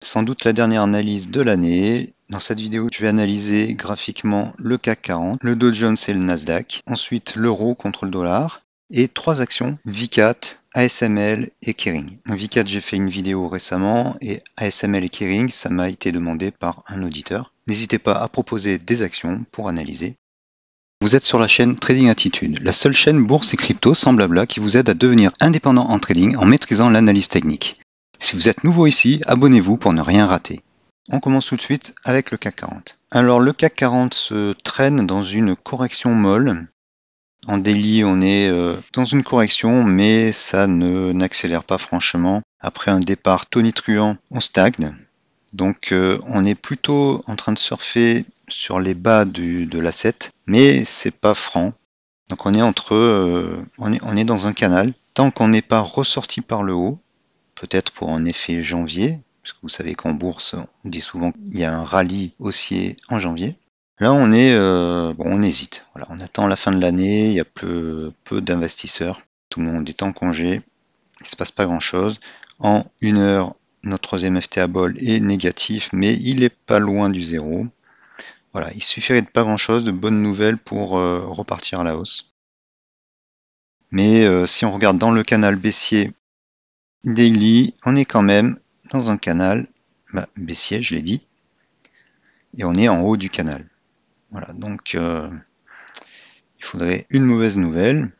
Sans doute la dernière analyse de l'année. Dans cette vidéo, je vais analyser graphiquement le CAC 40, le Dow Jones et le Nasdaq, ensuite l'euro contre le dollar, et trois actions, Vicat, ASML et Kering. Vicat, j'ai fait une vidéo récemment, et ASML et Kering, ça m'a été demandé par un auditeur. N'hésitez pas à proposer des actions pour analyser. Vous êtes sur la chaîne Trading Attitude, la seule chaîne bourse et crypto sans blabla qui vous aide à devenir indépendant en trading en maîtrisant l'analyse technique. Si vous êtes nouveau ici, abonnez-vous pour ne rien rater. On commence tout de suite avec le CAC 40. Alors le CAC 40 se traîne dans une correction molle. En daily, on est dans une correction, mais ça n'accélère pas franchement. Après un départ tonitruant, on stagne. Donc on est plutôt en train de surfer sur les bas de l'asset, mais c'est pas franc. Donc on est on est dans un canal. Tant qu'on n'est pas ressorti par le haut, peut-être pour un effet janvier, parce que vous savez qu'en bourse, on dit souvent qu'il y a un rallye haussier en janvier. Là, on hésite. Voilà, on attend la fin de l'année, il y a peu d'investisseurs, tout le monde est en congé, il ne se passe pas grand-chose. En une heure, notre troisième FTA Ball est négatif, mais il est pas loin du zéro. Voilà, il suffirait de pas grand-chose, de bonnes nouvelles pour repartir à la hausse. Mais si on regarde dans le canal baissier daily, on est quand même dans un canal baissier, je l'ai dit, et on est en haut du canal. Voilà, donc il faudrait une mauvaise nouvelle,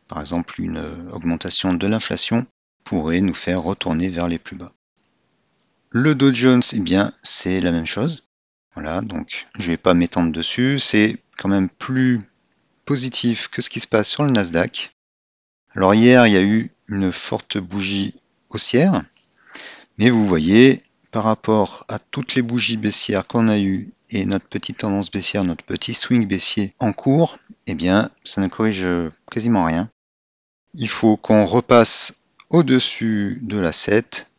par exemple une augmentation de l'inflation, pourrait nous faire retourner vers les plus bas. Le Dow Jones, eh bien, c'est la même chose. Voilà, donc je ne vais pas m'étendre dessus, c'est quand même plus positif que ce qui se passe sur le Nasdaq. Alors hier, il y a eu une forte bougie haussière, mais vous voyez, par rapport à toutes les bougies baissières qu'on a eues et notre petite tendance baissière, notre petit swing baissier en cours, eh bien, ça ne corrige quasiment rien. Il faut qu'on repasse au-dessus de la 7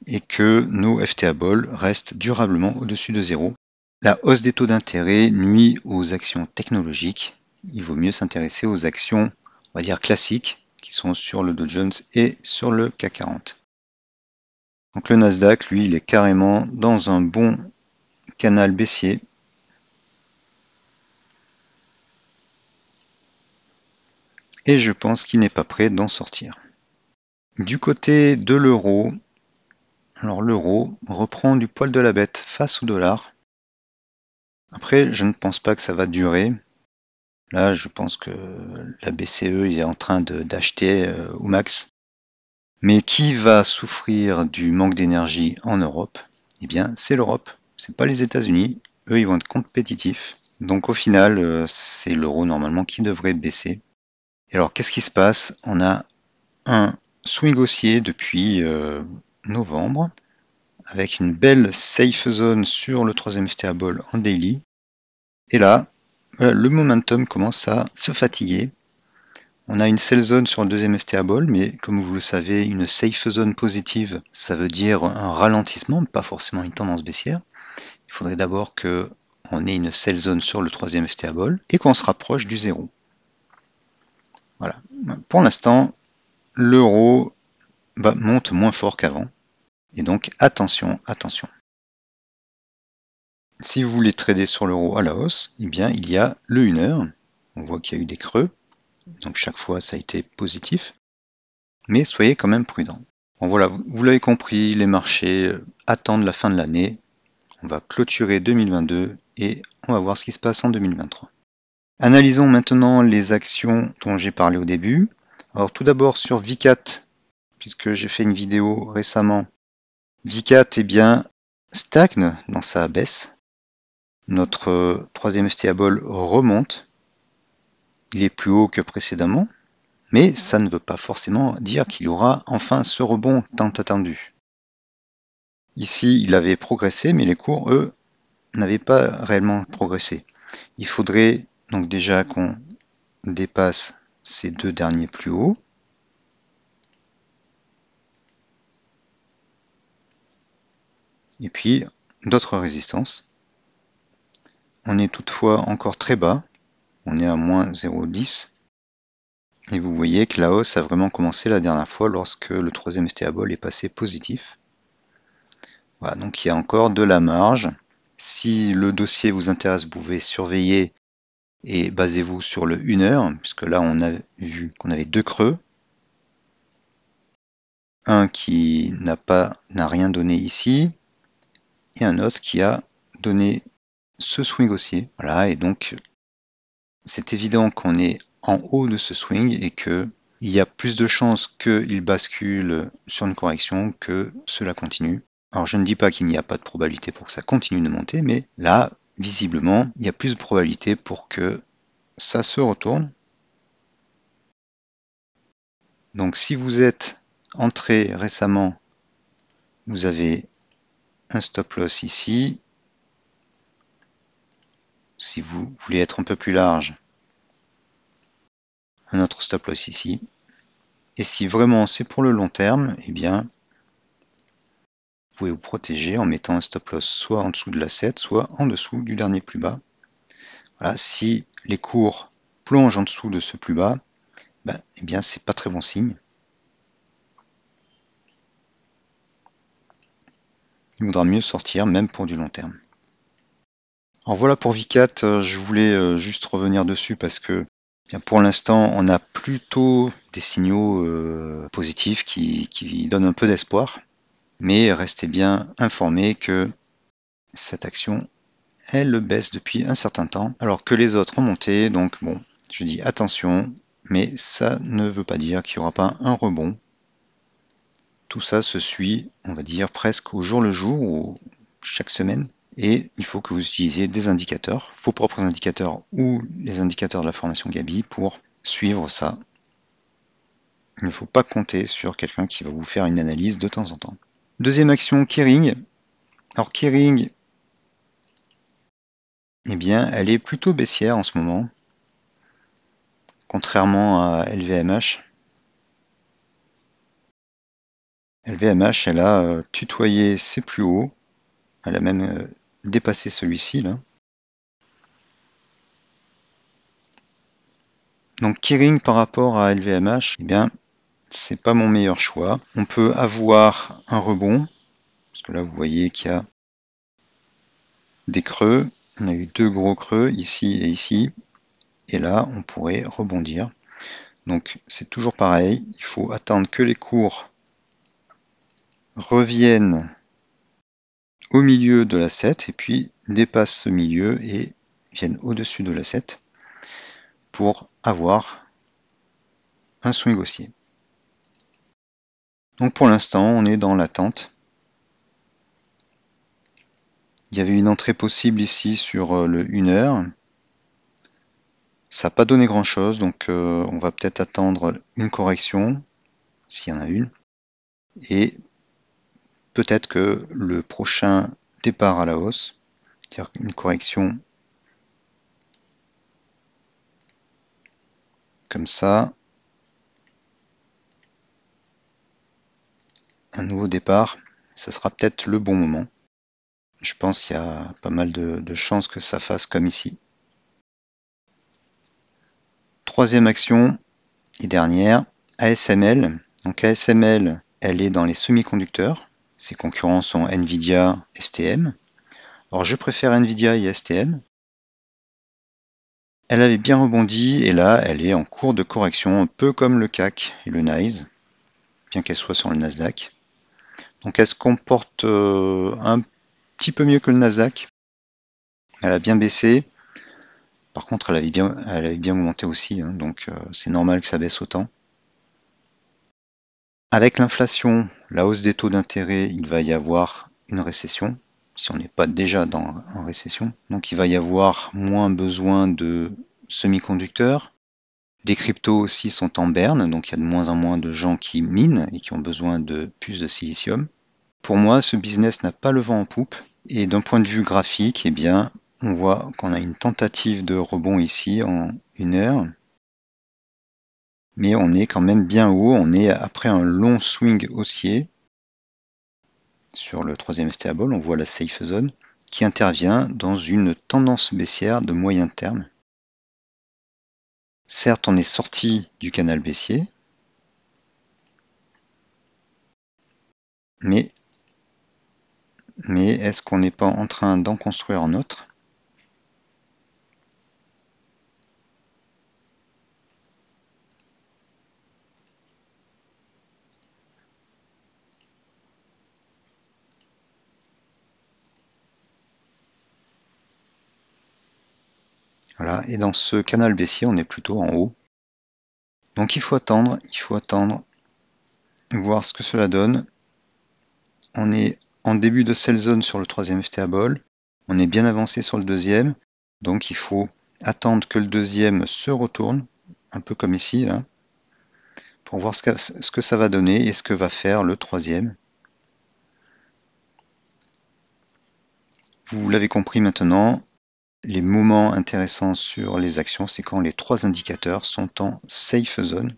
et que nos FTA Ball restent durablement au-dessus de 0. La hausse des taux d'intérêt nuit aux actions technologiques. Il vaut mieux s'intéresser aux actions, on va dire classiques, qui sont sur le Dow Jones et sur le CAC 40. Donc le Nasdaq, lui, il est carrément dans un bon canal baissier. Et je pense qu'il n'est pas prêt d'en sortir. Du côté de l'euro, alors l'euro reprend du poil de la bête face au dollar. Après, je ne pense pas que ça va durer. Là, je pense que la BCE est en train d'acheter au max. Mais qui va souffrir du manque d'énergie en Europe? Eh bien, c'est l'Europe. C'est pas les États-Unis. Eux, ils vont être compétitifs. Donc au final, c'est l'euro normalement qui devrait baisser. Et alors, qu'est-ce qui se passe? On a un swing haussier depuis novembre, avec une belle safe zone sur le troisième FTA Ball en daily. Et là, le momentum commence à se fatiguer. On a une sell zone sur le deuxième FTA Ball, mais comme vous le savez, une safe zone positive, ça veut dire un ralentissement, pas forcément une tendance baissière. Il faudrait d'abord qu'on ait une sell zone sur le troisième FTA Ball et qu'on se rapproche du zéro. Voilà. Pour l'instant, l'euro monte moins fort qu'avant. Et donc, attention, attention. Si vous voulez trader sur l'euro à la hausse, eh bien, il y a le 1 heure. On voit qu'il y a eu des creux. Donc, chaque fois, ça a été positif. Mais soyez quand même prudent. Bon, voilà, vous l'avez compris, les marchés attendent la fin de l'année. On va clôturer 2022 et on va voir ce qui se passe en 2023. Analysons maintenant les actions dont j'ai parlé au début. Alors, tout d'abord sur Vicat, puisque j'ai fait une vidéo récemment. Vicat, eh bien, stagne dans sa baisse. Notre troisième FTA Ball remonte. Il est plus haut que précédemment, mais ça ne veut pas forcément dire qu'il y aura enfin ce rebond tant attendu. Ici, il avait progressé, mais les cours, eux, n'avaient pas réellement progressé. Il faudrait donc déjà qu'on dépasse ces deux derniers plus hauts. Et puis, d'autres résistances. On est toutefois encore très bas. On est à moins 0,10. Et vous voyez que la hausse a vraiment commencé la dernière fois lorsque le troisième FTA Ball est passé positif. Voilà, donc il y a encore de la marge. Si le dossier vous intéresse, vous pouvez surveiller et basez-vous sur le 1 heure, puisque là on a vu qu'on avait deux creux. Un qui n'a rien donné ici, et un autre qui a donné ce swing haussier. Voilà, et donc c'est évident qu'on est en haut de ce swing et que il y a plus de chances qu'il bascule sur une correction que cela continue. Alors je ne dis pas qu'il n'y a pas de probabilité pour que ça continue de monter, mais là, visiblement, il y a plus de probabilité pour que ça se retourne. Donc si vous êtes entré récemment, vous avez un stop loss ici. Si vous voulez être un peu plus large, un autre stop loss ici. Et si vraiment c'est pour le long terme, eh bien, vous pouvez vous protéger en mettant un stop loss soit en dessous de la 7, soit en dessous du dernier plus bas. Voilà, si les cours plongent en dessous de ce plus bas, eh bien c'est pas très bon signe. Il vaudra mieux sortir même pour du long terme. Alors voilà pour VCAT, je voulais juste revenir dessus parce que pour l'instant on a plutôt des signaux positifs qui donnent un peu d'espoir, mais restez bien informés que cette action elle baisse depuis un certain temps alors que les autres ont monté, donc bon, je dis attention, mais ça ne veut pas dire qu'il n'y aura pas un rebond. Tout ça se suit, on va dire, presque au jour le jour ou chaque semaine. Et il faut que vous utilisiez des indicateurs, vos propres indicateurs ou les indicateurs de la formation Gabi pour suivre ça. Il ne faut pas compter sur quelqu'un qui va vous faire une analyse de temps en temps. Deuxième action, Kering. Alors Kering, eh bien, elle est plutôt baissière en ce moment, contrairement à LVMH. LVMH, elle a tutoyé ses plus hauts, elle a même dépassé celui-ci là. Donc Kering par rapport à LVMH, eh bien, c'est pas mon meilleur choix. On peut avoir un rebond, parce que là vous voyez qu'il y a des creux. On a eu deux gros creux ici et ici, et là on pourrait rebondir. Donc c'est toujours pareil, il faut attendre que les cours reviennent au milieu de la 7 et puis dépassent ce milieu et viennent au-dessus de la 7 pour avoir un swing haussier. Donc pour l'instant on est dans l'attente. Il y avait une entrée possible ici sur le 1 heure. Ça n'a pas donné grand chose, donc on va peut-être attendre une correction, s'il y en a une. Et peut-être que le prochain départ à la hausse, c'est-à-dire une correction comme ça, un nouveau départ, ça sera peut-être le bon moment. Je pense qu'il y a pas mal de chances que ça fasse comme ici. Troisième action et dernière, ASML. Donc ASML, elle est dans les semi-conducteurs. Ses concurrents sont Nvidia, STM. Alors je préfère Nvidia et STM. Elle avait bien rebondi et là elle est en cours de correction, un peu comme le CAC et le NYSE, bien qu'elle soit sur le Nasdaq. Donc elle se comporte un petit peu mieux que le Nasdaq. Elle a bien baissé. Par contre elle avait bien augmenté aussi, hein, donc c'est normal que ça baisse autant. Avec l'inflation, la hausse des taux d'intérêt, il va y avoir une récession, si on n'est pas déjà en récession. Donc il va y avoir moins besoin de semi-conducteurs. Les cryptos aussi sont en berne, donc il y a de moins en moins de gens qui minent et qui ont besoin de puces de silicium. Pour moi, ce business n'a pas le vent en poupe. Et d'un point de vue graphique, eh bien, on voit qu'on a une tentative de rebond ici en 1 heure. Mais on est quand même bien haut, on est après un long swing haussier. Sur le troisième stable, on voit la safe zone qui intervient dans une tendance baissière de moyen terme. Certes, on est sorti du canal baissier, mais mais est-ce qu'on n'est pas en train d'en construire un autre? Voilà, et dans ce canal baissier, on est plutôt en haut. Donc il faut attendre, voir ce que cela donne. On est en début de sell zone sur le troisième FTA Ball. On est bien avancé sur le deuxième. Donc il faut attendre que le deuxième se retourne, un peu comme ici, là, pour voir ce que ça va donner et ce que va faire le troisième. Vous l'avez compris maintenant, les moments intéressants sur les actions, c'est quand les trois indicateurs sont en safe zone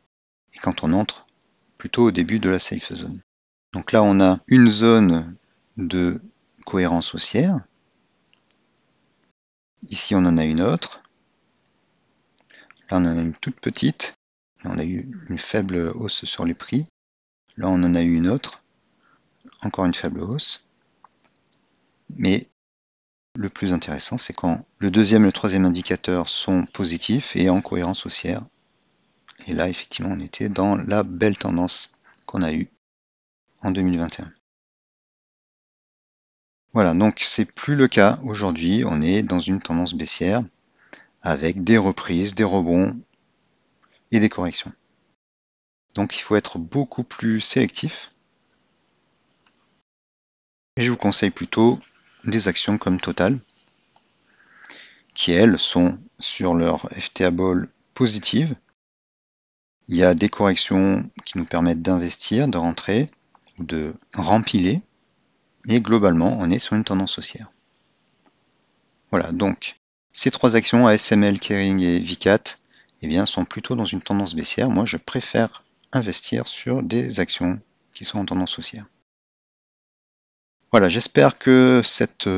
et quand on entre plutôt au début de la safe zone. Donc là, on a une zone de cohérence haussière. Ici, on en a une autre. Là, on en a une toute petite. On a eu une faible hausse sur les prix. Là, on en a eu une autre. Encore une faible hausse. Mais le plus intéressant, c'est quand le deuxième et le troisième indicateur sont positifs et en cohérence haussière. Et là, effectivement, on était dans la belle tendance qu'on a eue en 2021. Voilà, donc c'est plus le cas aujourd'hui. On est dans une tendance baissière avec des reprises, des rebonds et des corrections. Donc il faut être beaucoup plus sélectif. Et je vous conseille plutôt des actions comme Total, qui elles sont sur leur FTA Ball positive. Il y a des corrections qui nous permettent d'investir, de rentrer ou de rempiler. Et globalement, on est sur une tendance haussière. Voilà, donc ces trois actions, ASML, Kering et Vicat, eh bien, sont plutôt dans une tendance baissière. Moi, je préfère investir sur des actions qui sont en tendance haussière. Voilà, j'espère que cette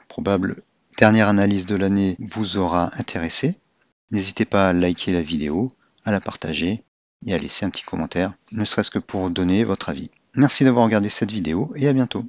probable dernière analyse de l'année vous aura intéressé. N'hésitez pas à liker la vidéo, à la partager et à laisser un petit commentaire, ne serait-ce que pour donner votre avis. Merci d'avoir regardé cette vidéo et à bientôt.